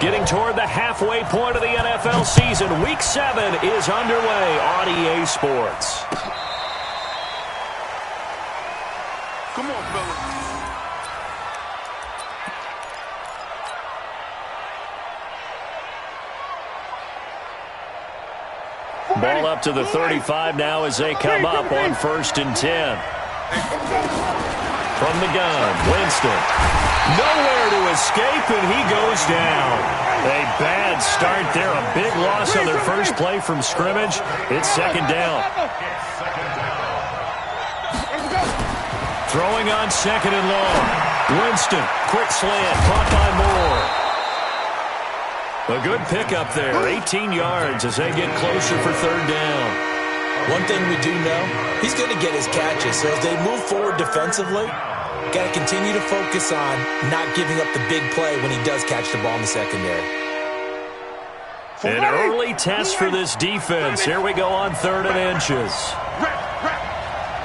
Getting toward the halfway point of the NFL season. Week 7 is underway on EA Sports. Come on, fellas. Ball up to the 35 now as they come up on 1st and 10. From the gun, Winston. Nowhere to escape, and he goes down. A bad start there. A big loss on their first play from scrimmage. It's 2nd down. Throwing on 2nd and long. Winston, quick slant, caught by Moore. A good pickup there, 18 yards as they get closer for 3rd down. One thing we do know, he's going to get his catches. So as they move forward defensively, got to continue to focus on not giving up the big play when he does catch the ball in the secondary. An early test for this defense. Here we go on 3rd and inches.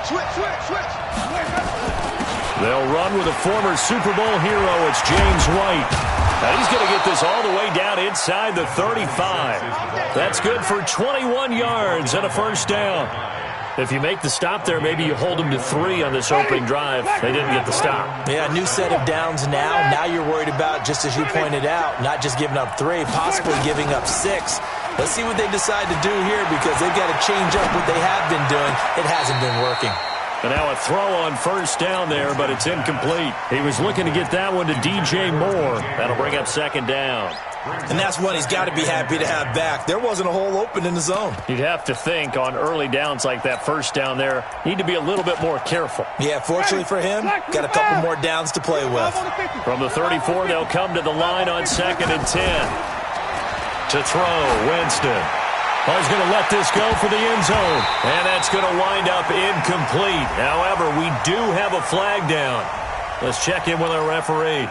Switch. They'll run with a former Super Bowl hero. It's James White. Now he's going to get this all the way down inside the 35. That's good for 21 yards and a 1st down. If you make the stop there, maybe you hold them to 3 on this opening drive. They didn't get the stop. Yeah, new set of downs now. Now you're worried about, just as you pointed out, not just giving up 3, possibly giving up 6. Let's see what they decide to do here because they've got to change up what they have been doing. It hasn't been working. And now a throw on 1st down there, but it's incomplete. He was looking to get that one to DJ Moore. That'll bring up 2nd down. And that's one he's got to be happy to have back. There wasn't a hole open in the zone. You'd have to think on early downs like that 1st down there, need to be a little bit more careful. Yeah, fortunately for him, got a couple more downs to play with. From the 34, they'll come to the line on 2nd and 10. To throw, Winston. Oh, he's going to let this go for the end zone. And that's going to wind up incomplete. However, we do have a flag down. Let's check in with our referee.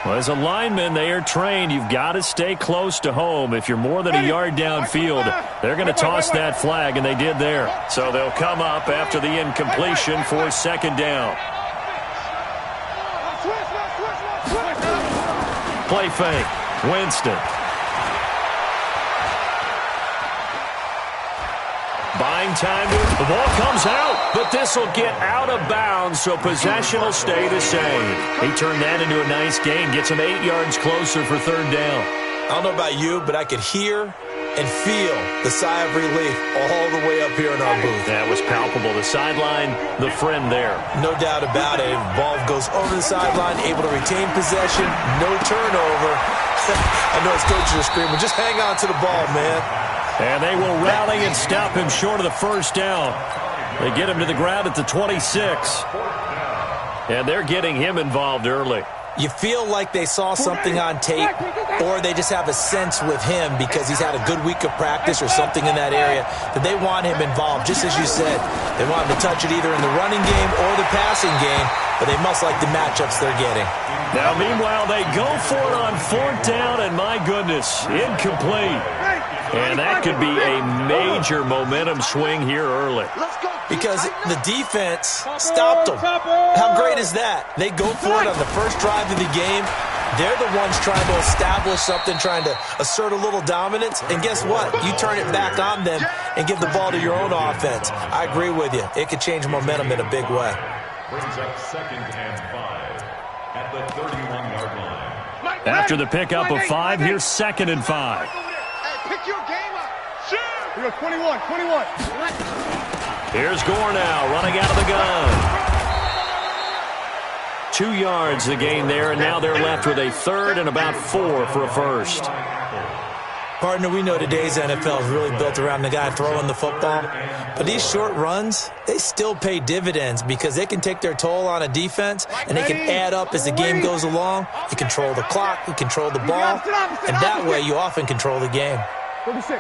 Well, as a lineman, they are trained. You've got to stay close to home. If you're more than a yard downfield, they're going to toss that flag, and they did there. So they'll come up after the incompletion for 2nd down. Play fake. Winston. Buying time. The ball comes out, but this will get out of bounds, so possession will stay the same. He turned that into a nice gain, gets him 8 yards closer for 3rd down. I don't know about you, but I could hear and feel the sigh of relief all the way up here in our booth. That was palpable. The sideline, the friend there. No doubt about it. Ball goes over the sideline, able to retain possession, no turnover. I know his coaches are screaming, just hang on to the ball, man. And they will rally and stop him short of the 1st down. They get him to the ground at the 26. And they're getting him involved early. You feel like they saw something on tape, or they just have a sense with him because he's had a good week of practice or something in that area that they want him involved. Just as you said, they want him to touch it either in the running game or the passing game, but they must like the matchups they're getting. Now, meanwhile, they go for it on 4th down, and my goodness, incomplete. And that could be a major momentum swing here early. Because the defense stopped them. How great is that? They go for it on the first drive of the game. They're the ones trying to establish something, trying to assert a little dominance. And guess what? You turn it back on them and give the ball to your own offense. I agree with you. It could change momentum in a big way. Brings up 2nd and 5 at the 31-yard line. After the pickup of 5, here's 2nd and 5. Pick your game up. Sure. We go 21. Here's Gore now, running out of the gun. 2 yards the gain there, and now they're left with a 3rd and about 4 for a 1st. Partner, we know today's NFL is really built around the guy throwing the football. But these short runs, they still pay dividends because they can take their toll on a defense, and they can add up as the game goes along. You control the clock, you control the ball, and that way you often control the game. 36.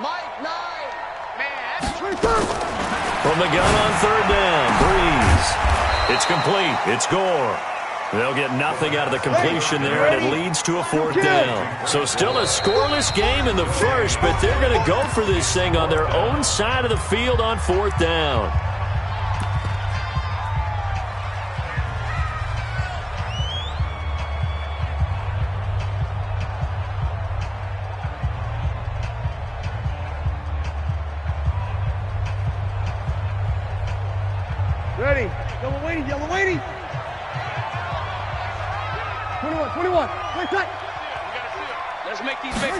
Mike 9. Man, that's 23rd. From the gun on 3rd down, Breeze. It's complete. It's Gore. They'll get nothing out of the completion there, and it leads to a 4th down. So still a scoreless game in the first, but they're going to go for this thing on their own side of the field on 4th down. Yellow lady. 21. Play tight. Let's make these big.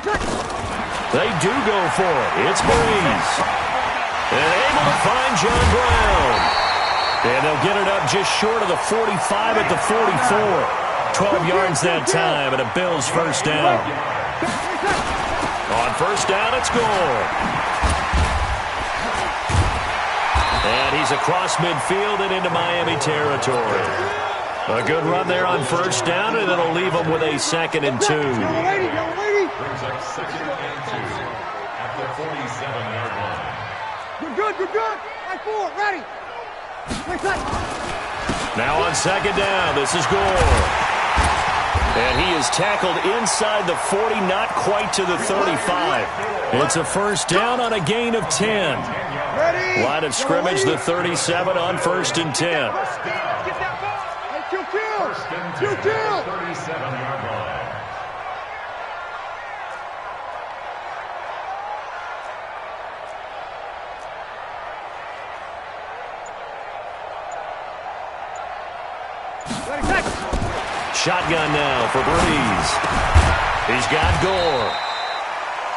They do go for it. It's Breeze. And able to find John Brown. And they'll get it up just short of the 45 at the 44. 12 yards that time, and a Bills first down. On first down, it's Gore. And he's across midfield and into Miami territory. A good run there on first down, and it'll leave them with a 2nd and 2. Brings up 2nd and 2 at the 47-yard line. Good. Right forward, ready. Play tight. Now on 2nd down, this is Gore. And he is tackled inside the 40, not quite to the 35. It's a first down on a gain of 10. Line of scrimmage, the 37 on 1st and 10. Two. 37-yard line. Shotgun now for Breeze. He's got Gore.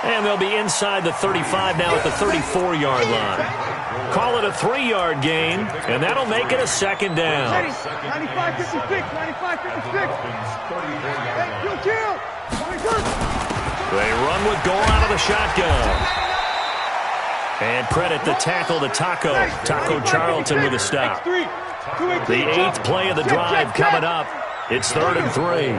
And they'll be inside the 35 now at the 34-yard line. Call it a 3-yard gain, and that'll make it a 2nd down. 95-56. They run with Gore out of the shotgun. And credit the tackle to Taco Charlton with a stop. The 8th play of the drive coming up. It's 3rd and 3.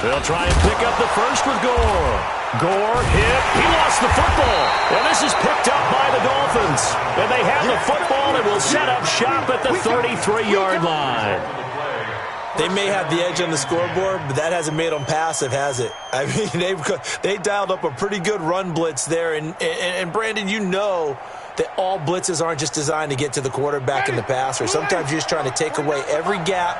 They'll try and pick up the first with Gore. Gore hit. He lost the football. And this is picked up by the Dolphins. And they have the football and will set up shop at the 33-yard line. They may have the edge on the scoreboard, but that hasn't made them passive, has it? I mean, they dialed up a pretty good run blitz there. And Brandon, you know that all blitzes aren't just designed to get to the quarterback in the passer. Sometimes you're just trying to take away every gap,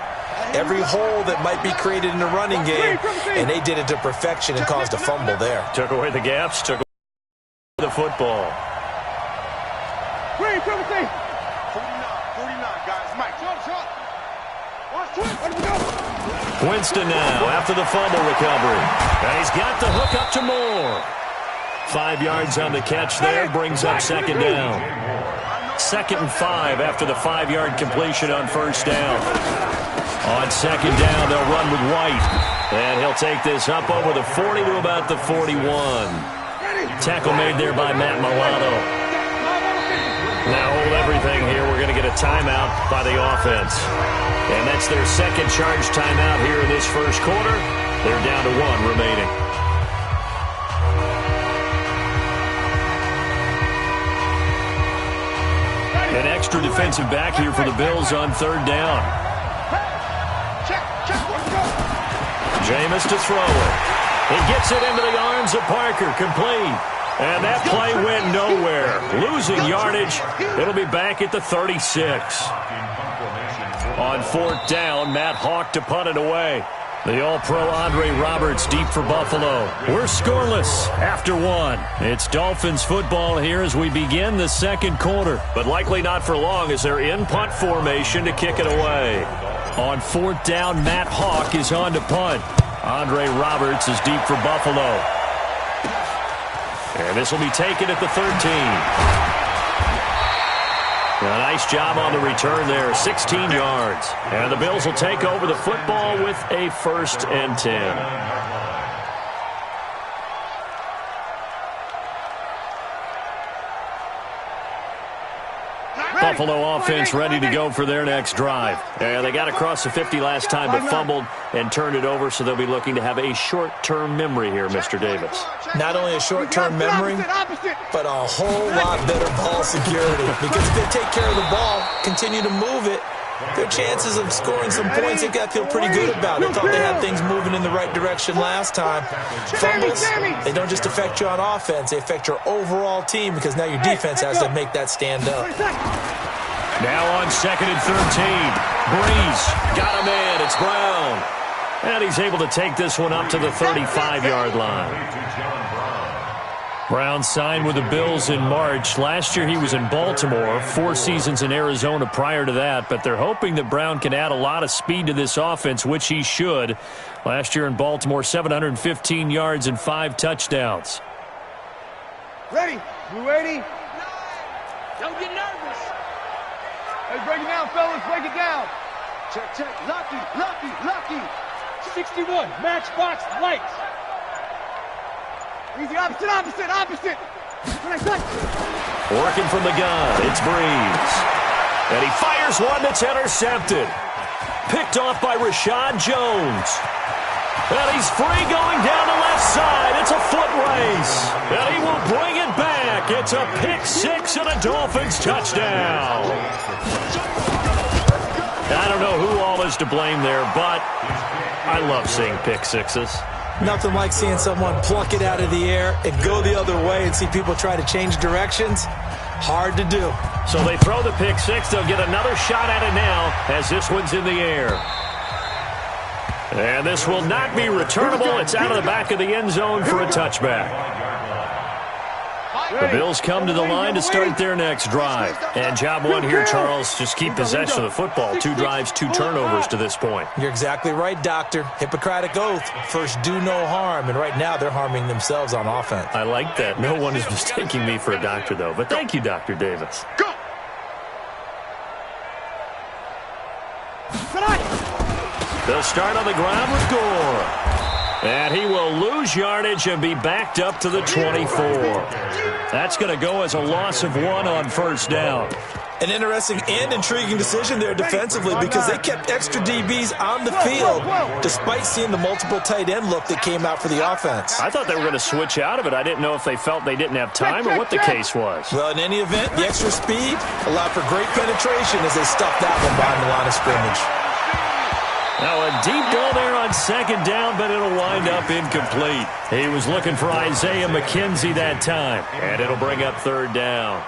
every hole that might be created in the running game, and they did it to perfection and caused a fumble there. Took away the gaps, took away the football. 49, guys. Mike, Winston now after the fumble recovery. And he's got the hook up to Moore. 5 yards on the catch there, brings up 2nd down. 2nd and 5 after the 5-yard completion on first down. On 2nd down, they'll run with White. And he'll take this up over the 40 to about the 41. Tackle made there by Matt Milano. Now hold everything here. We're going to get a timeout by the offense. And that's their 2nd charge timeout here in this first quarter. They're down to 1 remaining. An extra defensive back here for the Bills on 3rd down. Jameis to throw it. He gets it into the arms of Parker, complete. And that play went nowhere. Losing yardage. It'll be back at the 36. On 4th down, Matt Hawk to punt it away. The All-Pro Andre Roberts deep for Buffalo. We're scoreless after 1. It's Dolphins football here as we begin the 2nd quarter. But likely not for long as they're in punt formation to kick it away. On 4th down, Matt Hawk is on to punt. Andre Roberts is deep for Buffalo. And this will be taken at the 13. A nice job on the return there, 16 yards. And the Bills will take over the football with a 1st and 10. Buffalo offense ready to go for their next drive. And they got across the 50 last time but fumbled and turned it over, so they'll be looking to have a short-term memory here, Mr. Davis. Not only a short-term memory, but a whole lot better ball security. Because if they take care of the ball, continue to move it, their chances of scoring some points, they've got to feel pretty good about it. Thought they had things moving in the right direction last time. Fumbles, they don't just affect you on offense, they affect your overall team because now your defense has to make that stand up. Now on 2nd and 13. Breeze got a man. It's Brown. And he's able to take this one up to the 35-yard line. Brown signed with the Bills in March. Last year he was in Baltimore, 4 seasons in Arizona prior to that, but they're hoping that Brown can add a lot of speed to this offense, which he should. Last year in Baltimore, 715 yards and 5 touchdowns. Ready? You ready? Don't get nervous. Hey, break it down, fellas. Break it down. Check, check. Lucky, lucky, lucky. 61, matchbox, lights. Easy, opposite. When I touch. Working from the gun, it's Breeze. And he fires one that's intercepted. Picked off by Rashad Jones. And he's free going down the left side. It's a foot race. And he will bring it back. It's a pick six and a Dolphins touchdown. I don't know who all is to blame there, but I love seeing pick sixes. Nothing like seeing someone pluck it out of the air and go the other way and see people try to change directions. Hard to do. So they throw the pick six. They'll get another shot at it now as this one's in the air. And this will not be returnable. It's out of the back of the end zone for a touchback. The Bills come to the line to start their next drive. And job one here, Charles, just keep possession of the football. 2 drives, 2 turnovers to this point. You're exactly right, Doctor. Hippocratic oath. First, do no harm. And right now, they're harming themselves on offense. I like that. No one is mistaking me for a doctor, though. But thank you, Dr. Davis. Go! They'll start on the ground with Gore. And he will lose yardage and be backed up to the 24. That's going to go as a loss of 1 on first down. An interesting and intriguing decision there defensively because they kept extra DBs on the field despite seeing the multiple tight end look that came out for the offense. I thought they were going to switch out of it. I didn't know if they felt they didn't have time or what the case was. Well, in any event, the extra speed allowed for great penetration as they stuffed that one behind the line of scrimmage. Now a deep ball there on second down, but it'll wind up incomplete. He was looking for Isaiah McKenzie that time, and it'll bring up third down.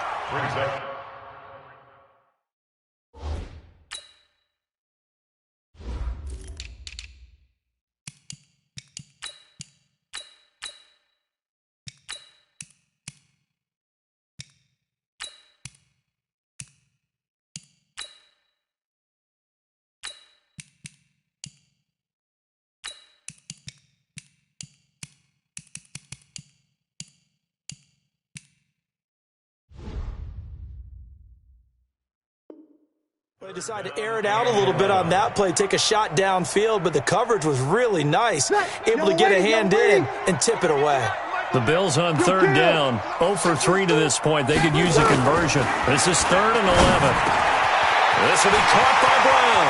They decided to air it out a little bit on that play, take a shot downfield, but the coverage was really nice. Able to get a hand in and tip it away. The Bills on third down, 0 for 3 to this point. They could use a conversion. This is 3rd and 11. This will be caught by Brown.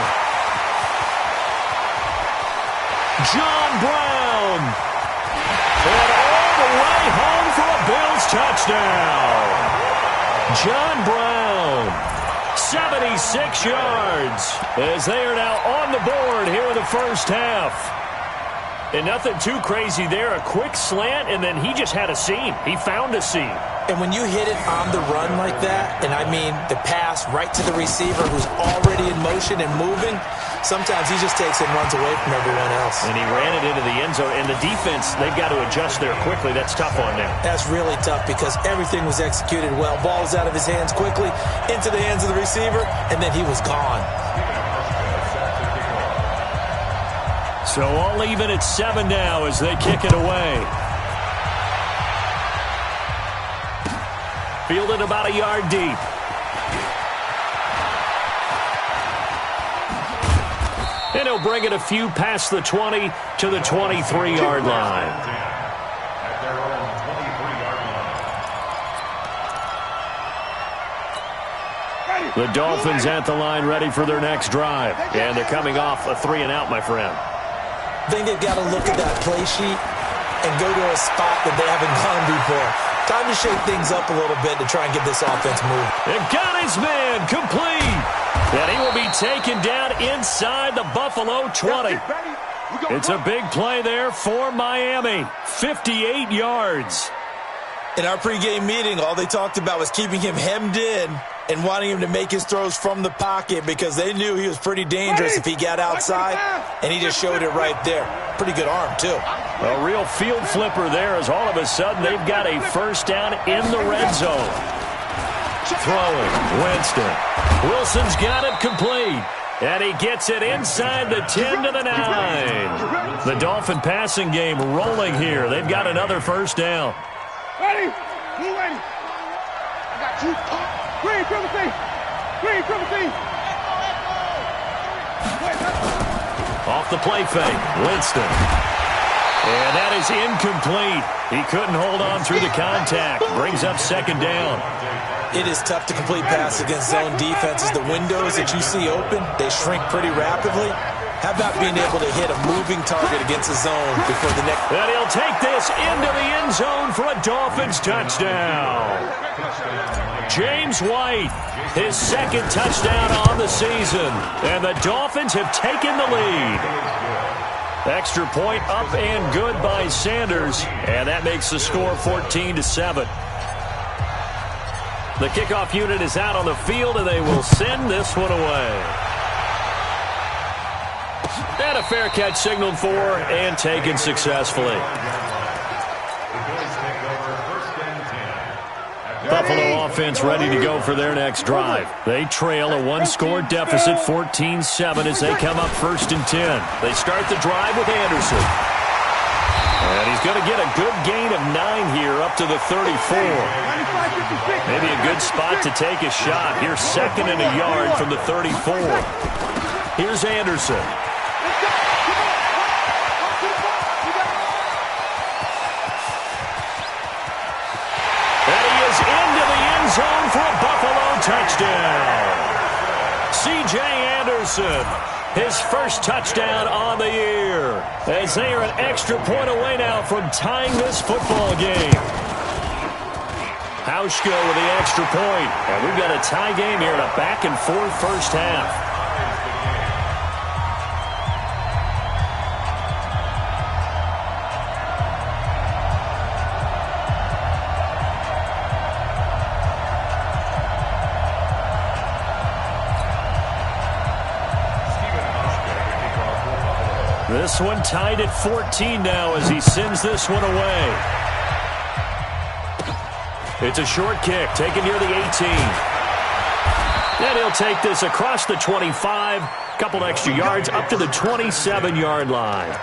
John Brown. And all the way home for a Bills touchdown. John Brown. 76 yards as they are now on the board here in the first half. And nothing too crazy there. A quick slant, and then he just had a seam. He found a seam. And when you hit it on the run like that, and I mean the pass right to the receiver who's already in motion and moving, sometimes he just takes it and runs away from everyone else. And he ran it into the end zone. And the defense, they've got to adjust there quickly. That's tough on them. That's really tough because everything was executed well. Ball was out of his hands quickly, into the hands of the receiver, and then he was gone. So all even at 7 now as they kick it away. Fielded about a yard deep. And he'll bring it a few past the 20 to the 23-yard line. The Dolphins at the line ready for their next drive. And they're coming off a 3-and-out, my friend. I think they've got to look at that play sheet and go to a spot that they haven't gone before. Time to shake things up a little bit to try and get this offense moving. And got his man complete. And he will be taken down inside the Buffalo 20. It's a big play there for Miami. 58 yards. In our pregame meeting, all they talked about was keeping him hemmed in and wanting him to make his throws from the pocket because they knew he was pretty dangerous if he got outside, and he just showed it right there. Pretty good arm, too. A real field flipper there as all of a sudden they've got a first down in the red zone. Throwing, Winston. Wilson's got it complete. And he gets it inside the 10 to the 9. The Dolphin passing game rolling here. They've got another first down. Ready? Move ready. I got you. Green, triple C. Green, triple C. Off the play fake, Winston. And that is incomplete. He couldn't hold on through the contact. Brings up second down. It is tough to complete passes against zone defenses. The windows that you see open, they shrink pretty rapidly. How about being able to hit a moving target against a zone before the next... And he'll take this into the end zone for a Dolphins touchdown. James White, his second touchdown on the season. And the Dolphins have taken the lead. Extra point up and good by Sanders. And that makes the score 14-7. The kickoff unit is out on the field, and they will send this one away. And a fair catch signaled for and taken successfully. Buffalo offense ready to go for their next drive. They trail a one-score deficit, 14-7, as they come up 1st and 10. They start the drive with Anderson. And he's going to get a good gain of 9 here up to the 34. Maybe a good spot to take a shot. Here's 2nd and a yard from the 34. Here's Anderson. And he is into the end zone for a Buffalo touchdown. C.J. Anderson. His first touchdown on the year, as they are an extra point away now from tying this football game. Hauschka with the extra point, and we've got a tie game here in a back-and-forth first half. This one tied at 14 now as he sends this one away. It's a short kick taken near the 18. And he'll take this across the 25, couple extra yards up to the 27-yard line.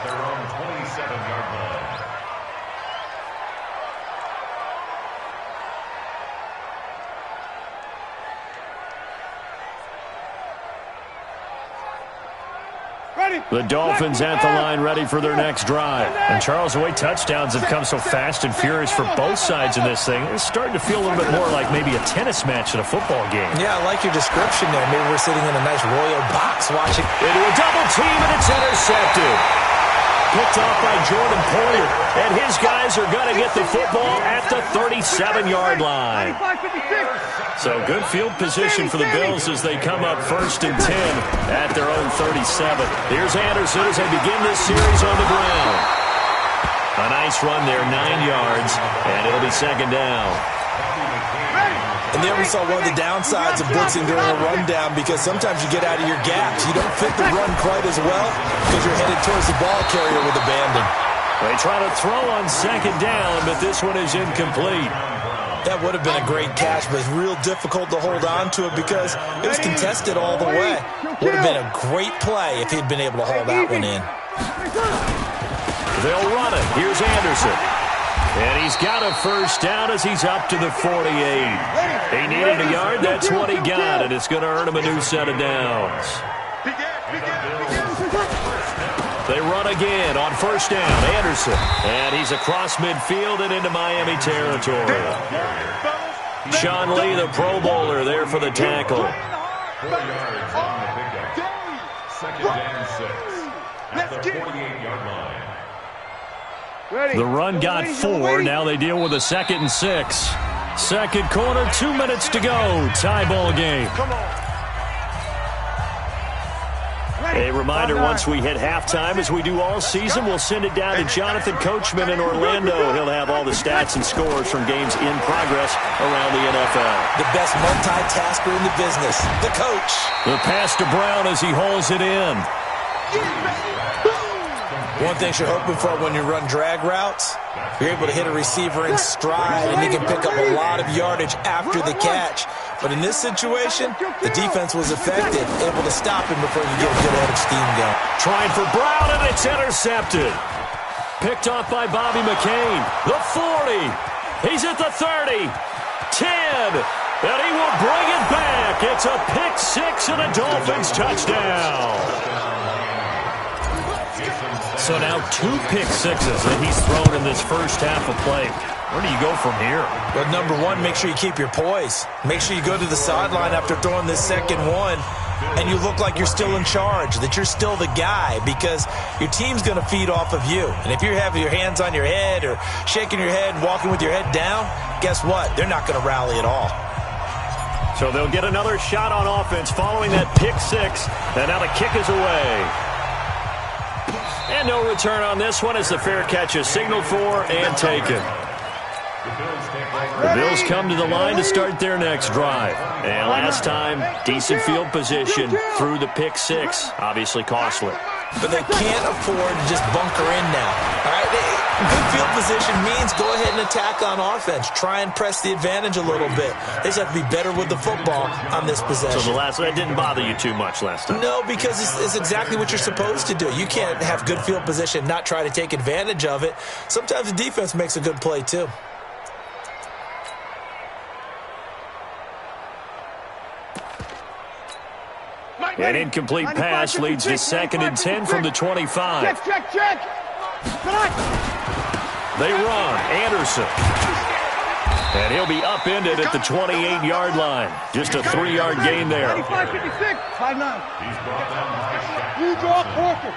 The Dolphins at the line ready for their next drive. And Charles, the way touchdowns have come so fast and furious for both sides in this thing, it's starting to feel a little bit more like maybe a tennis match at a football game. Yeah, I like your description there. Maybe we're sitting in a nice royal box watching. Into a double team, and it's intercepted. Picked off by Jordan Poyer. And his guys are going to get the football at the 37-yard line. So good field position for the Bills as they come up 1st and 10 at their own 37. Here's Anderson as they begin this series on the ground. A nice run there, 9 yards, and it'll be second down. And there we saw one of the downsides of blitzing during a rundown, because sometimes you get out of your gaps. You don't fit the run quite as well because you're headed towards the ball carrier with abandon. They try to throw on second down, but this one is incomplete. That would have been a great catch, but it's real difficult to hold on to it because it was contested all the way. Would have been a great play if he'd been able to hold that one in. They'll run it. Here's Anderson. And he's got a first down as he's up to the 48. He needed a yard. That's what he got, and it's going to earn him a new set of downs. They run again on first down. Anderson. And he's across midfield and into Miami territory. Sean Lee, the Pro Bowler, there for the tackle. 4 yards on the pickup. Second and 6 at the 48-yard line. The run got 4. Now they deal with a 2nd and 6. Second quarter, 2 minutes to go. Tie ball game. A reminder, once we hit halftime, as we do all season, we'll send it down to Jonathan Coachman in Orlando. He'll have all the stats and scores from games in progress around the NFL. The best multitasker in the business, the coach. The pass to Brown as he hauls it in. One thing you're hoping for when you run drag routes, you're able to hit a receiver in stride, and he can pick up a lot of yardage after the catch. But in this situation, the defense was effective, able to stop him before he could get a good head of steam going. Trying for Brown, and it's intercepted. Picked off by Bobby McCain. The 40. He's at the 30. 10. And he will bring it back. It's a pick six and a Dolphins touchdown. So now 2 pick sixes that he's thrown in this first half of play. Where do you go from here? Well, number one, make sure you keep your poise. Make sure you go to the sideline after throwing this second one, and you look like you're still in charge, that you're still the guy, because your team's going to feed off of you. And if you're having your hands on your head or shaking your head and walking with your head down, guess what? They're not going to rally at all. So they'll get another shot on offense following that pick six, and now the kick is away. And no return on this one as the fair catch is signaled for and taken. The Bills come to the line to start their next drive. And last time, decent field position through the pick six. Obviously costly. But they can't afford to just bunker in now. All right? Good field position means go ahead and attack on offense. Try and press the advantage a little bit. They just have to be better with the football on this possession. So that didn't bother you too much last time? No, because it's exactly what you're supposed to do. You can't have good field position, not try to take advantage of it. Sometimes the defense makes a good play too. An incomplete pass leads to 2nd and 10 from the 25. Check. They run. Anderson. And he'll be upended at the 28-yard line. Just a 3-yard gain there. 55-56. 5-9. You draw quarter.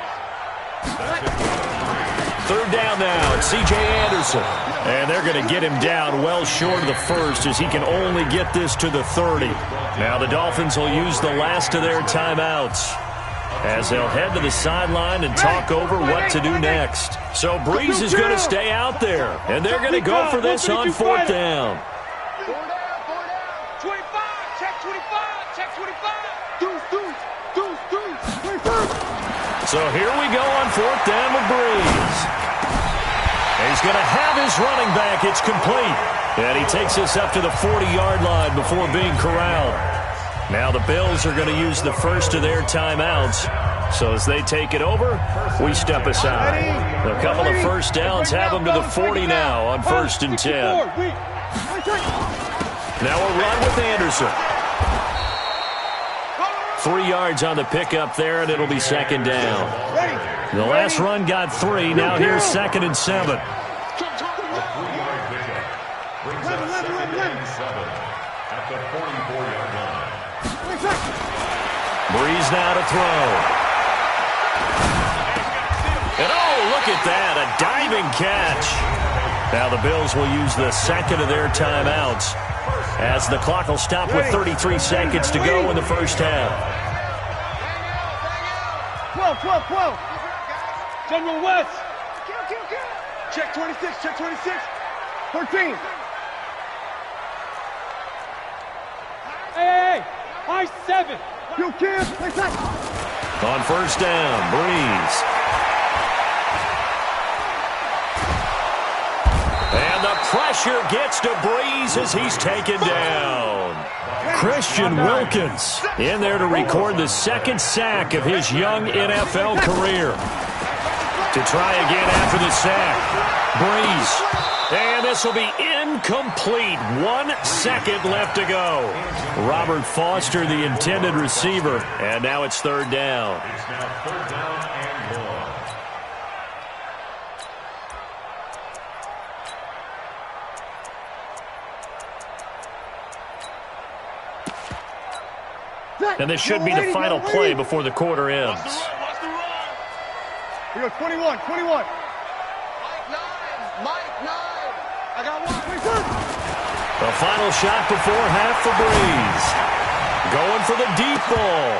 3rd down now. It's C.J. Anderson. And they're going to get him down well short of the first as he can only get this to the 30. Now the Dolphins will use the last of their timeouts as they'll head to the sideline and talk over what to do next. So Breeze is going to stay out there, and they're going to go for this on 4th down. 4 down. 25. Check 25. Check 25. Deuce. So here we go on 4th down with Breeze. He's going to have his running back. It's complete. And he takes us up to the 40-yard line before being corralled. Now the Bills are going to use the first of their timeouts. So as they take it over, we step aside. A couple of first downs have them to the 40 now on 1st and 10. Now a run with Anderson. 3 yards on the pickup there, and it'll be 2nd down. The last run got 3. Now here's 2nd and 7. At the 44-yard line. Breeze now to throw. And oh, look at that, a diving catch. Now the Bills will use the 2nd of their timeouts as the clock will stop with 33 seconds to go in the first half. 12. General West. Check 26. 13. Hey. High 7. You can't. On 1st down, Breeze. And the pressure gets to Breeze as he's taken down. Christian Wilkins in there to record the 2nd sack of his young NFL career. To try again after the sack. Breeze. And this will be incomplete. 1 second left to go. Robert Foster, the intended receiver. And now it's 3rd down. It's now 3rd down and 1. And this should be the final play before the quarter ends. Here goes 21. Mike 9. I got 1. The final shot before half for Breeze. Going for the deep ball.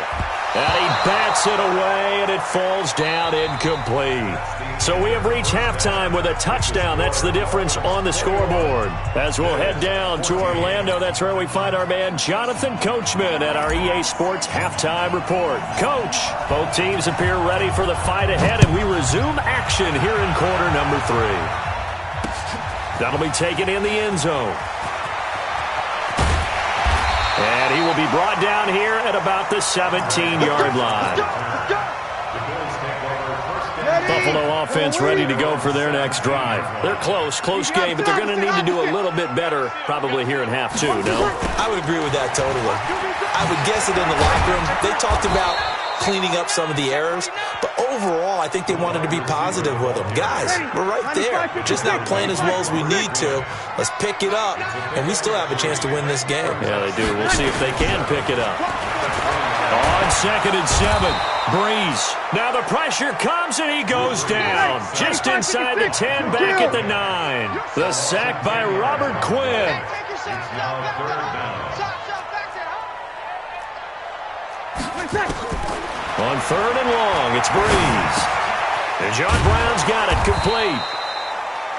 And he bats it away, and it falls down incomplete. So we have reached halftime with a touchdown. That's the difference on the scoreboard. As we'll head down to Orlando, that's where we find our man Jonathan Coachman at our EA Sports Halftime Report. Coach, both teams appear ready for the fight ahead, and we resume action here in quarter number 3. That'll be taken in the end zone. And he will be brought down here at about the 17-yard line. Buffalo offense ready to go for their next drive. They're close game, but they're going to need to do a little bit better probably here in half 2, no? I would agree with that totally. I would guess it in the locker room. They talked about cleaning up some of the errors, but overall, I think they wanted to be positive with them. Guys, we're right there. Just not playing as well as we need to. Let's pick it up, and we still have a chance to win this game. Yeah, they do. We'll see if they can pick it up. On 2nd and 7, Breeze. Now the pressure comes, and he goes down. Just inside the 10, back at the 9. The sack by Robert Quinn. On 3rd and long, it's Breeze. And John Brown's got it complete.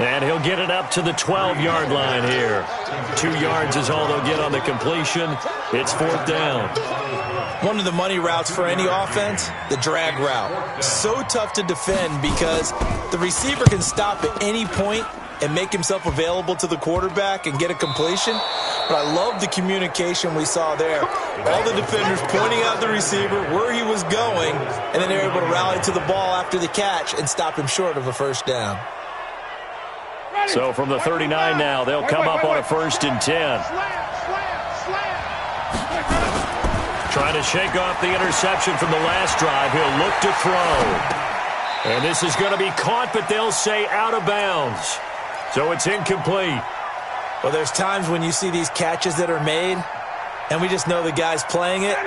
And he'll get it up to the 12-yard line here. 2 yards is all they'll get on the completion. It's 4th down. One of the money routes for any offense, the drag route. So tough to defend because the receiver can stop at any point and make himself available to the quarterback and get a completion. But I love the communication we saw there. All the defenders pointing out the receiver, where he was going, and then they're able to rally to the ball after the catch and stop him short of a first down. So from the 39 now, they'll come up on a 1st and 10. Trying to shake off the interception from the last drive. He'll look to throw. And this is going to be caught, but they'll say out of bounds. So it's incomplete. Well, there's times when you see these catches that are made, and we just know the guys playing it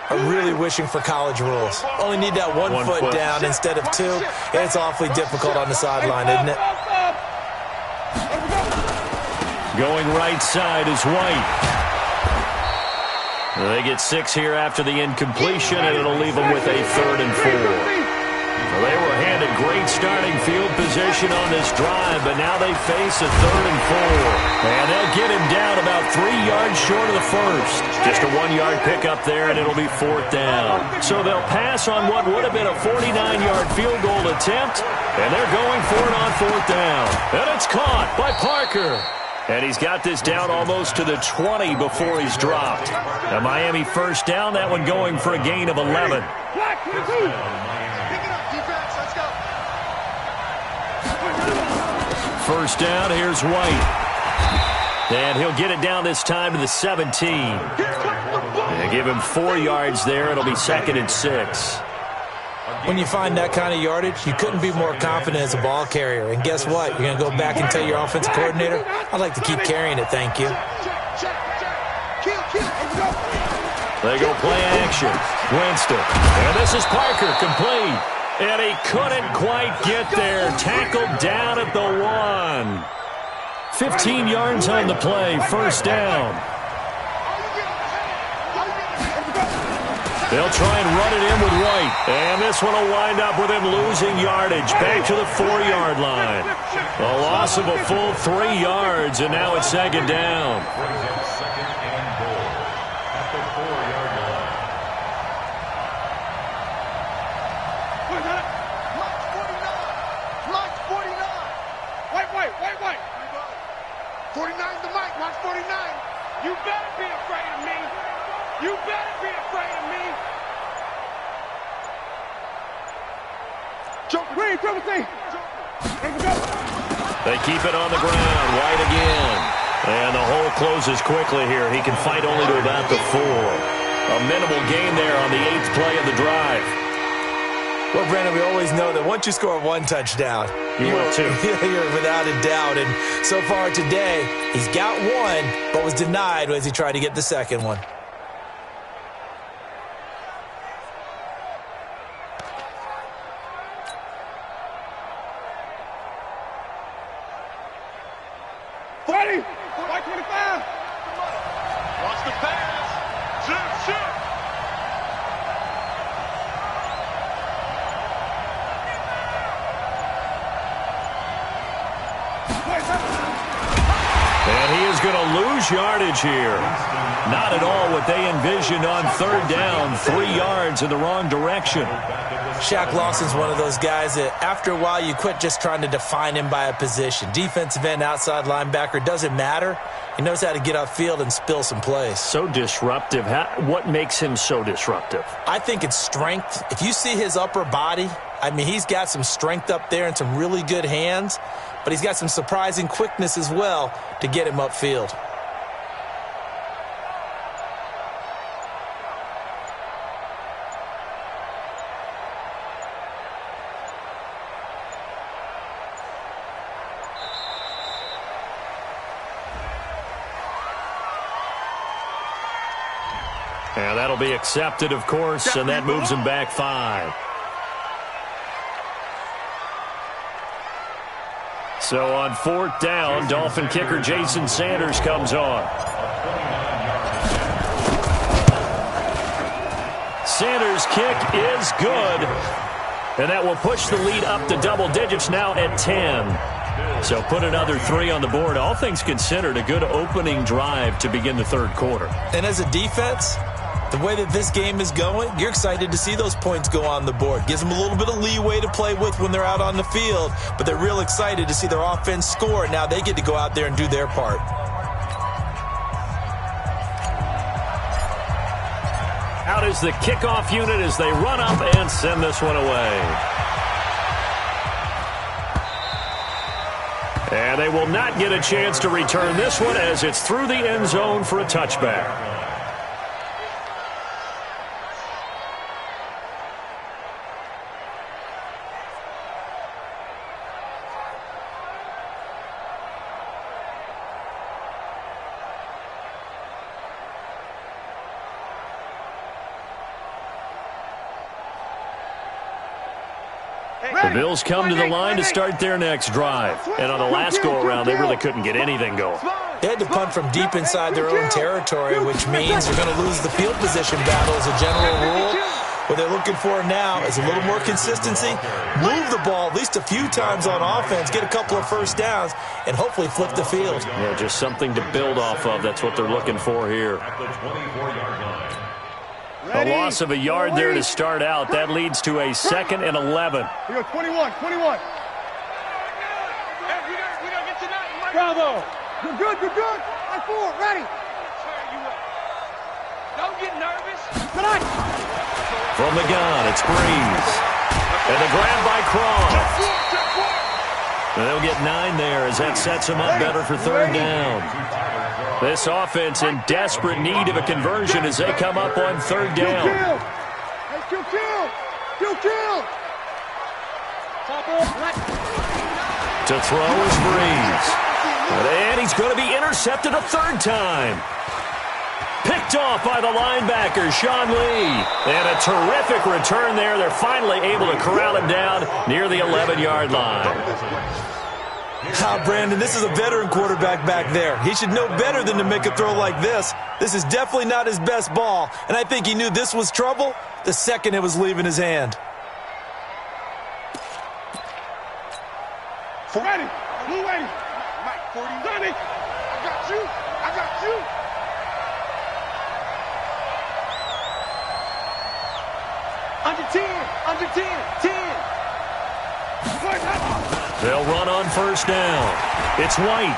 are really wishing for college rules. Only need that one foot down instead of 2. It's awfully difficult on the sideline, isn't it? Going right side is White. They get 6 here after the incompletion, and it'll leave them with a 3rd and 4. Well, they were handed great starting field position on this drive, but now they face a 3rd and 4. And they'll get him down about 3 yards short of the first. Just a 1-yard pickup there, and it'll be 4th down. So they'll pass on what would have been a 49-yard field goal attempt, and they're going for it on 4th down. And it's caught by Parker. And he's got this down almost to the 20 before he's dropped. A Miami first down, that one going for a gain of 11. First down, here's White. And he'll get it down this time to the 17. And give him 4 yards there. It'll be 2nd and 6. When you find that kind of yardage, you couldn't be more confident as a ball carrier. And guess what? You're going to go back and tell your offensive coordinator, I'd like to keep carrying it, thank you. They go play action. Winston. And this is Parker, complete. And he couldn't quite get there. Tackled down at the 1. 15 yards on the play, first down. They'll try and run it in with White. And this one will wind up with him losing yardage back to the 4-yard line. A loss of a full 3 yards, and now it's 2nd down. Second and goal at the 4-yard line. Mark 49. White. 49's the mic. Mark 49. You better be afraid of me. You better be afraid of me. Green, triple C. They keep it on the ground. White again. And the hole closes quickly here. He can fight only to about the 4. A minimal gain there on the 8th play of the drive. Well, Brandon, we always know that once you score 1 touchdown, you're 2. You're without a doubt. And so far today, he's got 1, but was denied as he tried to get the second one. White 25. Watch the pass. Shoot. And he is going to lose yardage here. Not at all what they envisioned on third down. 3 yards in the wrong direction. Shaq Lawson's one of those guys that after a while you quit just trying to define him by a position. Defensive end, outside linebacker, doesn't matter. He knows how to get upfield and spill some plays. So disruptive. What makes him so disruptive? I think it's strength. If you see his upper body, I mean, he's got some strength up there and some really good hands, but he's got some surprising quickness as well to get him upfield. And that'll be accepted, of course, and that moves him back 5. So on 4th down, Dolphin kicker Jason Sanders comes on. Sanders' kick is good, and that will push the lead up to double digits now at 10. So put another 3 on the board. All things considered, a good opening drive to begin the third quarter. And as a defense, the way that this game is going, you're excited to see those points go on the board. Gives them a little bit of leeway to play with when they're out on the field, but they're real excited to see their offense score, and now they get to go out there and do their part. Out is the kickoff unit as they run up and send this one away. And they will not get a chance to return this one as it's through the end zone for a touchback. The Bills come to the line to start their next drive. And on the last go-around, they really couldn't get anything going. They had to punt from deep inside their own territory, which means you're going to lose the field position battle as a general rule. What they're looking for now is a little more consistency, move the ball at least a few times on offense, get a couple of first downs, and hopefully flip the field. Yeah, just something to build off of. That's what they're looking for here. At the 24-yard line. A loss of a yard there to start out. That leads to a 2nd and 11. Here, 21. Hey, we gotta get to that. Bravo. You're good. On 4, ready. Don't get nervous. Tonight. From the gun, it's Breeze. And the grab by Croft. And they'll get 9 there as that sets them up better for third down. This offense in desperate need of a conversion as they come up on third down. Kill. To throw is Breeze. And he's going to be intercepted a 3rd time. Picked off by the linebacker, Sean Lee. And a terrific return there. They're finally able to corral him down near the 11-yard line. Brandon, this is a veteran quarterback back there. He should know better than to make a throw like this. This is definitely not his best ball, and I think he knew this was trouble the second it was leaving his hand. Ready. Blue ready. Mike, 40. Johnny. I got you. Under 10. 10. They'll run on first down. It's White.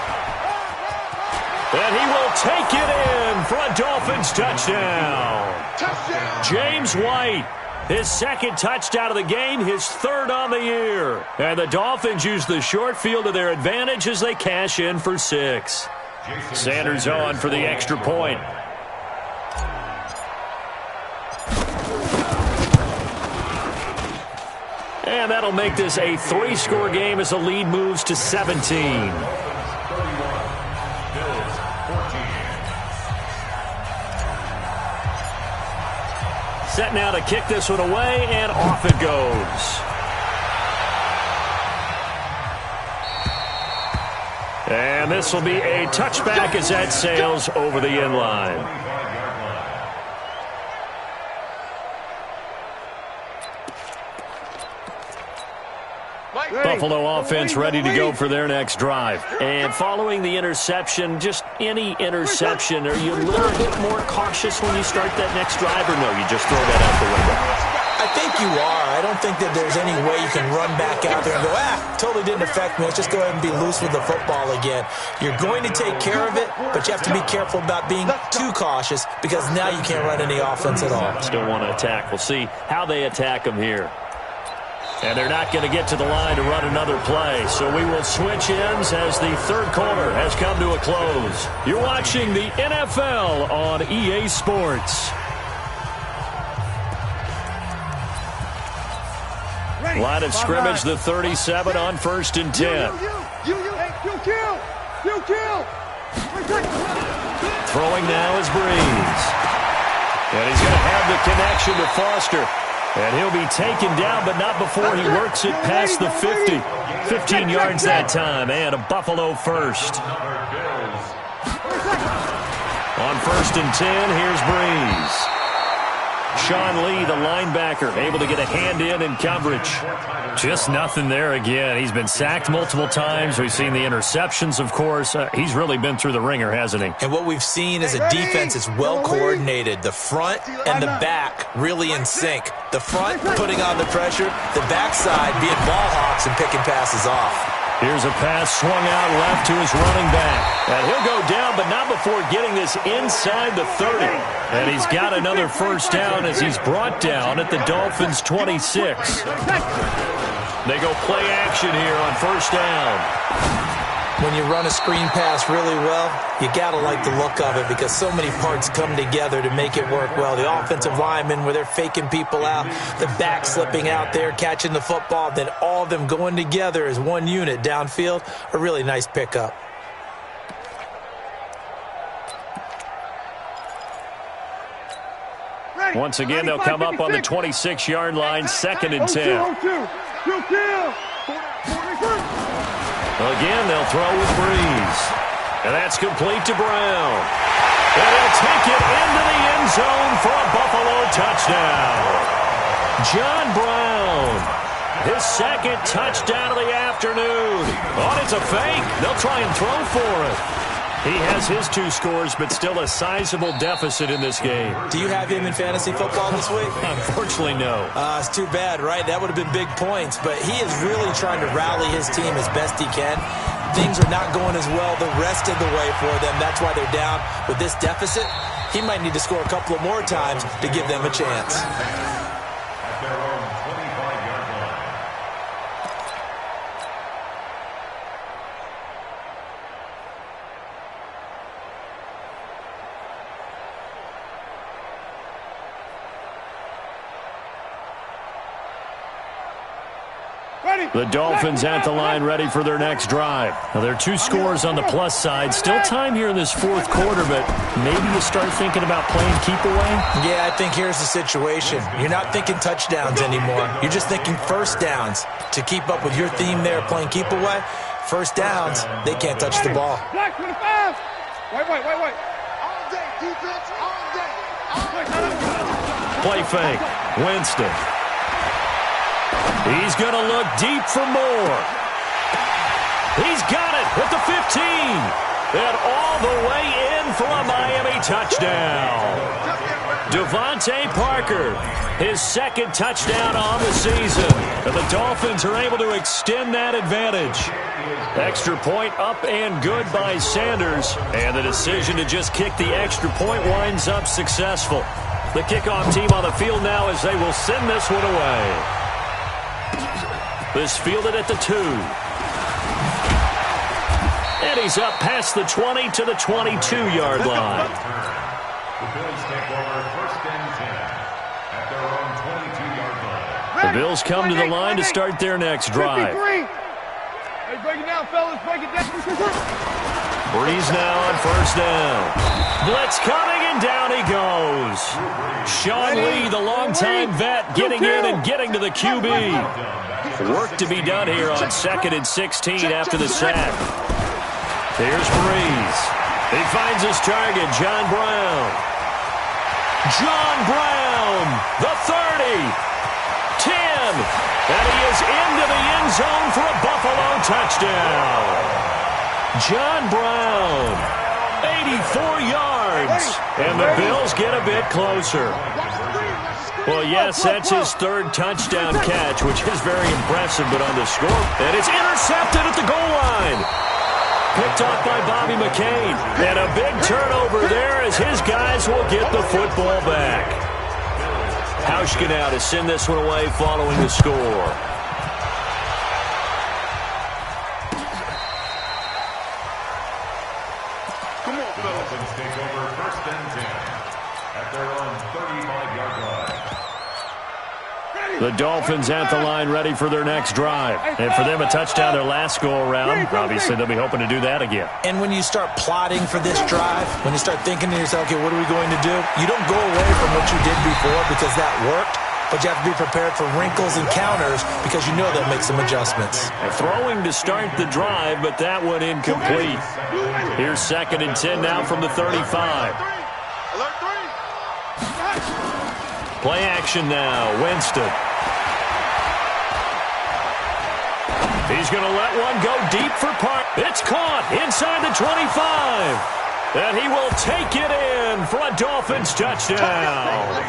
And he will take it in for a Dolphins touchdown. James White, his 2nd touchdown of the game, his 3rd on the year. And the Dolphins use the short field to their advantage as they cash in for 6. Sanders on for the extra point. And that'll make this a 3-score game as the lead moves to 17. Set now to kick this one away, and off it goes. And this will be a touchback as that sails over the end line. Buffalo offense ready to go for their next drive. And following the interception, just any interception, are you a little bit more cautious when you start that next drive, or no, you just throw that out the window? I think you are. I don't think that there's any way you can run back out there and go, totally didn't affect me. Let's just go ahead and be loose with the football again. You're going to take care of it, but you have to be careful about being too cautious because now you can't run any offense at all. Still want to attack. We'll see how they attack them here. And they're not going to get to the line to run another play. So we will switch ends as the third quarter has come to a close. You're watching the NFL on EA Sports. Line of scrimmage, the 37 on 1st and 10. Throwing now is Breeze. And he's going to have the connection to Foster. And he'll be taken down, but not before he works it past the 50. 15 yards that time, and a Buffalo first. On 1st and 10, here's Breeze. Sean Lee, the linebacker, able to get a hand in coverage. Just nothing there again. He's been sacked multiple times. We've seen the interceptions, of course. He's really been through the ringer, hasn't he? And what we've seen is a defense that's well coordinated. The front and the back really in sync. The front putting on the pressure, the backside being ball hawks and picking passes off. Here's a pass swung out left to his running back. And he'll go down, but not before getting this inside the 30. And he's got another first down as he's brought down at the Dolphins' 26. They go play action here on 1st down. When you run a screen pass really well, you got to like the look of it because so many parts come together to make it work well. The offensive linemen, where they're faking people out, the back slipping out there, catching the football, then all of them going together as one unit downfield, a really nice pickup. Once again, they'll come up on the 26-yard line, 2nd and 10. Again, they'll throw with Breeze. And that's complete to Brown. And he'll take it into the end zone for a Buffalo touchdown. John Brown, his 2nd touchdown of the afternoon. Oh, it's a fake. They'll try and throw for it. He has his 2 scores, but still a sizable deficit in this game. Do you have him in fantasy football this week? Unfortunately, no. It's too bad, right? That would have been big points, but he is really trying to rally his team as best he can. Things are not going as well the rest of the way for them. That's why they're down with this deficit. He might need to score a couple of more times to give them a chance. At their own 25-yard line. The Dolphins at the line ready for their next drive. Now, there are 2 scores on the plus side. Still time here in this 4th quarter, but maybe you start thinking about playing keep away? Yeah, I think here's the situation. You're not thinking touchdowns anymore. You're just thinking first downs. To keep up with your theme there, playing keep away, first downs, they can't touch the ball. Black 25. Wait. All day, defense, all day. Play fake. Winston. He's going to look deep for more. He's got it at the 15. And all the way in for a Miami touchdown. Devontae Parker, his 2nd touchdown on the season. And the Dolphins are able to extend that advantage. Extra point up and good by Sanders. And the decision to just kick the extra point winds up successful. The kickoff team on the field now as they will send this one away. This fielded at the 2. And he's up past the 20 to the 22-yard line. The Bills take over 1st and 10 at their own 22-yard line. The Bills come to the line to start their next drive. Hey, break it down, fellas. Break it down. Breeze now on 1st down. Blitz coming, and down he goes. Sean Lee, the longtime vet, getting in and getting to the QB. Work to be done here on 2nd and 16 after the sack. Here's Breeze. He finds his target, John Brown. John Brown, the 30, 10, And he is into the end zone for a Buffalo touchdown. John Brown, 84 yards. And the Bills get a bit closer. Well, yes, that's his third touchdown catch, which is very impressive, but on the score. And it's intercepted at the goal line. Picked off by Bobby McCain. And a big turnover there as his guys will get the football back. Hauschka now to send this one away following the score. The Dolphins take over 1st and 10 at their own 35-yard line. The Dolphins at the line ready for their next drive. And for them, a touchdown their last go-around. Obviously, they'll be hoping to do that again. And when you start plotting for this drive, when you start thinking to yourself, okay, what are we going to do? You don't go away from what you did before because that worked, but you have to be prepared for wrinkles and counters because you know they'll make some adjustments. Throwing to start the drive, but that one incomplete. Here's 2nd and 10 now from the 35. Play action now, Winston. He's going to let one go deep for Park. It's caught inside the 25. And he will take it in for a Dolphins touchdown.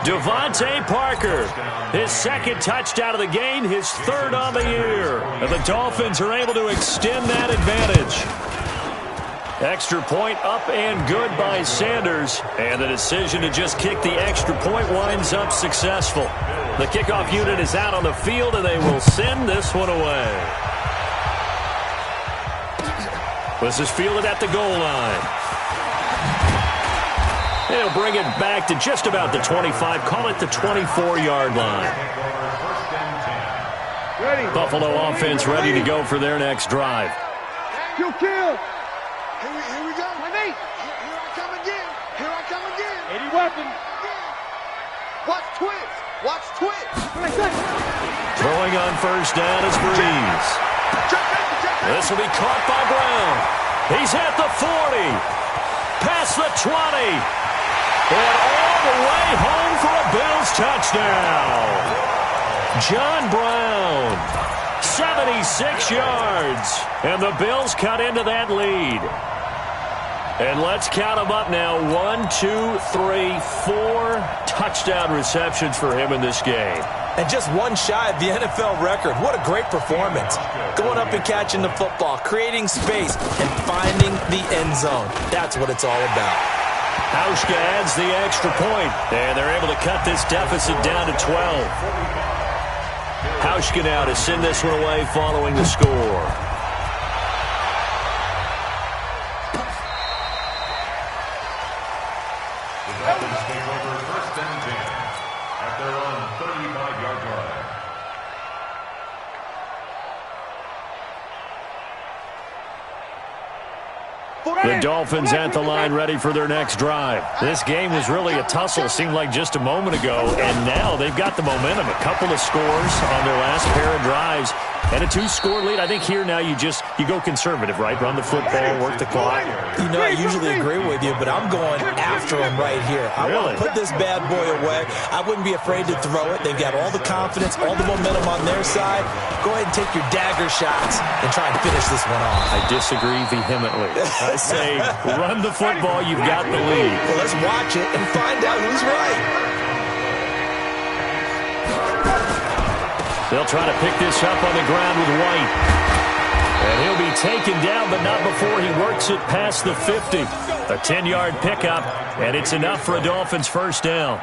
Devontae Parker, his 2nd touchdown of the game, his 3rd on the year. And the Dolphins are able to extend that advantage. Extra point up and good by Sanders. And the decision to just kick the extra point winds up successful. The kickoff unit is out on the field, and they will send this one away. This is fielded at the goal line. They'll bring it back to just about the 25. Call it the 24-yard line. Buffalo offense ready to go for their next drive. Kill. Here we go. Here I come again. Here I come again. 80 weapon. Watch twist. Watch twist. Throwing on 1st down is Breeze. This will be caught by Brown. He's at the 40. Past the 20. And all the way home for a Bills touchdown. John Brown, 76 yards. And the Bills cut into that lead. And let's count them up now. 1, 2, 3, 4 touchdown receptions for him in this game. And just one shy of the NFL record. What a great performance. Going up and catching the football, creating space, and finding the end zone. That's what it's all about. Hauschka adds the extra point, and they're able to cut this deficit down to 12. Hauschka now to send this one away following the score. The Dolphins take over 1st and 10 at their own 35-yard line. The Dolphins at the line ready for their next drive. This game was really a tussle, seemed like just a moment ago, and now they've got the momentum. A couple of scores on their last pair of drives and a 2-score lead. I think here now you go conservative, right? Run the football, work the clock. You know, I usually agree with you, but I'm going after him right here. I want to put this bad boy away. I wouldn't be afraid to throw it. They've got all the confidence, all the momentum on their side. Go ahead and take your dagger shots and try and finish this one off. I disagree vehemently. I say run the football. You've got the lead. Well, let's watch it and find out who's right. They'll try to pick this up on the ground with White. And he'll be taken down, but not before he works it past the 50. A 10-yard pickup, and it's enough for a Dolphins first down.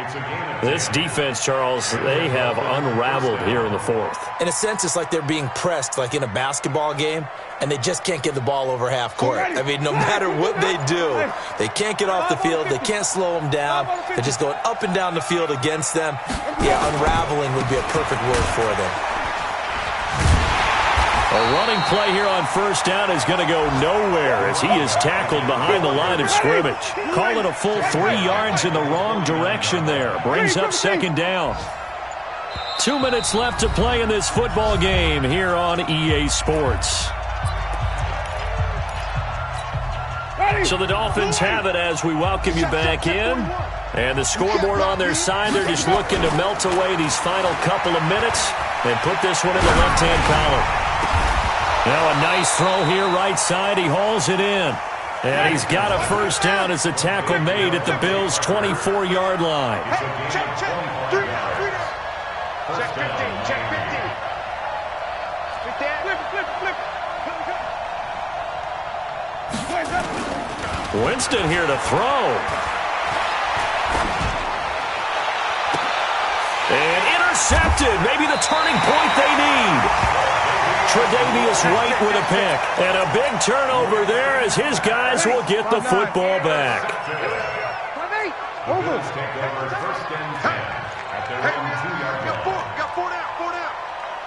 This defense, Charles, they have unraveled here in the 4th. In a sense, it's like they're being pressed like in a basketball game, and they just can't get the ball over half court. I mean, no matter what they do, they can't get off the field. They can't slow them down. They're just going up and down the field against them. Yeah, unraveling would be a perfect word for them. A running play here on first down is going to go nowhere as he is tackled behind the line of scrimmage. Call it a full 3 yards in the wrong direction there. Brings up second down. 2 minutes left to play in this football game here on EA Sports. So the Dolphins have it as we welcome you back in. And the scoreboard on their side, they're just looking to melt away these final couple of minutes. and put this one in the left-hand column. Now a nice throw here right side. He hauls it in. And he's got a first down as the tackle made at the Bills' 24-yard line. Check 15, check 15. With that. Flip. Winston here to throw. And intercepted. Maybe the turning point they need. Tre'Davious White with a pick. And a big turnover there as his guys will get the football back. Over. Take over first and 10 at their own 2-yard line. Got four down.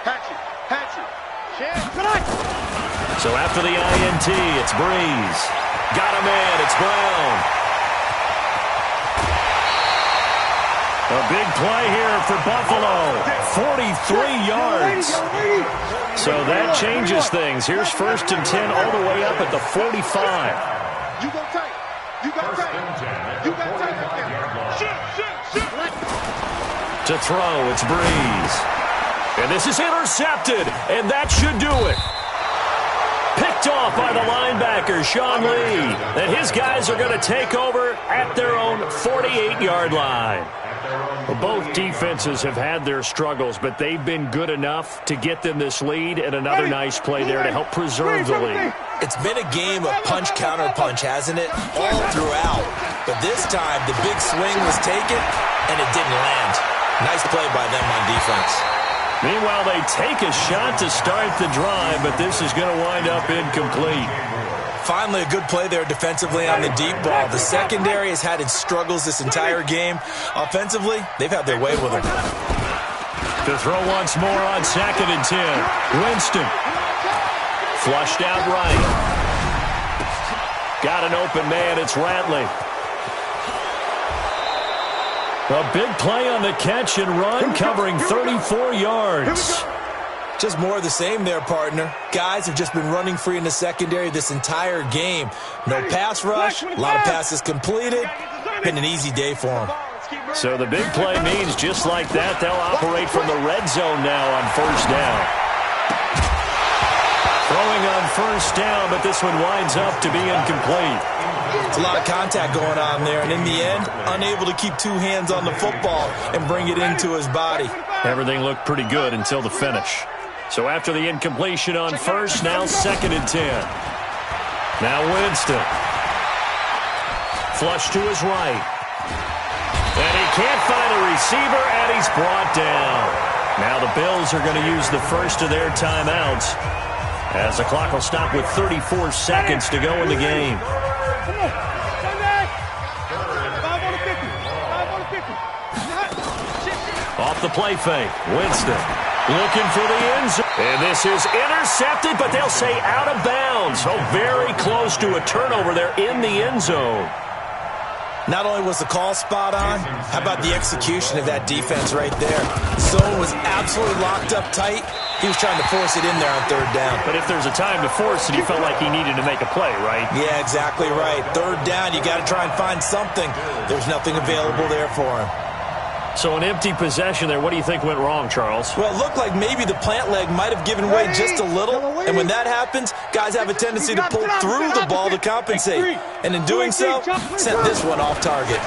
Hatchet. So after the INT, it's Breeze. Got a man, it's Brown. A big play here for Buffalo. 43 yards. So that changes things. Here's first and 10 all the way up at the 45. You go tight. First and 10 at the 45-yard line. Shoot. To throw, it's Breeze. And this is intercepted, and that should do it. Picked off by the linebacker, Sean Lee. And his guys are going to take over at their own 48-yard line. Well, both defenses have had their struggles, but they've been good enough to get them this lead, and another nice play there to help preserve the lead. It's been a game of punch-counter-punch, hasn't it? All throughout. But this time, the big swing was taken, and it didn't land. Nice play by them on defense. Meanwhile, they take a shot to start the drive, but this is going to wind up incomplete. Finally, a good play there defensively on the deep ball. The secondary has had its struggles this entire game. Offensively, they've had their way with them. To throw once more on second and 10. Winston. Flushed out right. Got an open man. It's Ratley. A big play on the catch and run, covering 34 yards. Just more of the same there, partner. Guys have just been running free in the secondary this entire game. No pass rush, a lot of passes completed. Been an easy day for them. So the big play means just like that, they'll operate from the red zone now on first down. Throwing on first down, but this one winds up to be incomplete. It's a lot of contact going on there, and in the end, unable to keep two hands on the football and bring it into his body. Everything looked pretty good until the finish. So after the incompletion on first, now second and 10. Now Winston. Flush to his right. And he can't find a receiver, and he's brought down. Now the Bills are going to use the first of their timeouts as the clock will stop with 34 seconds to go in the game. Come on. Stand back. 5 on the 50. 5 on the 50. Off the play fake. Winston looking for the end zone. And this is intercepted, but they'll say out of bounds. So very close to a turnover there in the end zone. Not only was the call spot on, how about the execution of that defense right there? Zone was absolutely locked up tight. He was trying to force it in there on third down. But if there's a time to force it, he felt like he needed to make a play, right? Yeah, exactly right. Third down, you got to try and find something. There's nothing available there for him. So an empty possession there. What do you think went wrong, Charles? Well, it looked like maybe the plant leg might have given way just a little. And when that happens, guys have a tendency to pull through the ball to compensate. And in doing so, sent this one off target.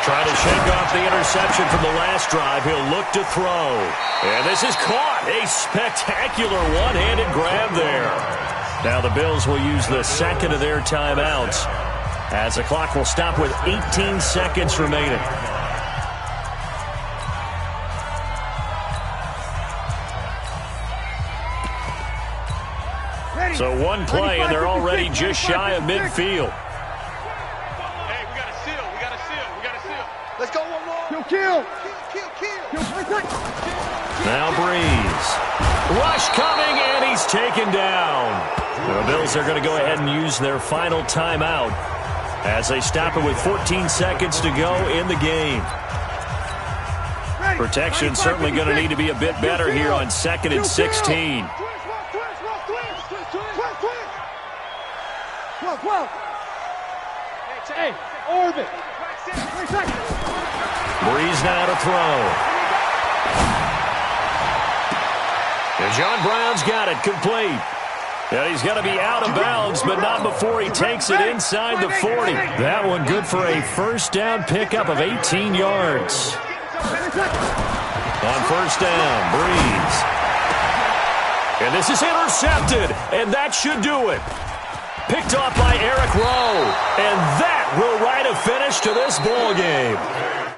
Trying to shake off the interception from the last drive. He'll look to throw. And this is caught. A spectacular one-handed grab there. Now the Bills will use the second of their timeouts as the clock will stop with 18 seconds remaining. So one play, and they're already just shy of midfield. Hey, we got to seal. Let's go one more. Kill. Now Breeze. Rush coming, and he's taken down. The Bills are going to go ahead and use their final timeout as they stop it with 14 seconds to go in the game. Protection certainly going to need to be a bit better here on second and 16. Hey, orbit. Breeze now to throw. And John Brown's got it complete. And he's going to be out of bounds, but not before he takes it inside the 40. That one good for a first down pickup of 18 yards. On first down, Breeze. And this is intercepted, and that should do it. Picked off by Eric Rowe, and that will write a finish to this ball game.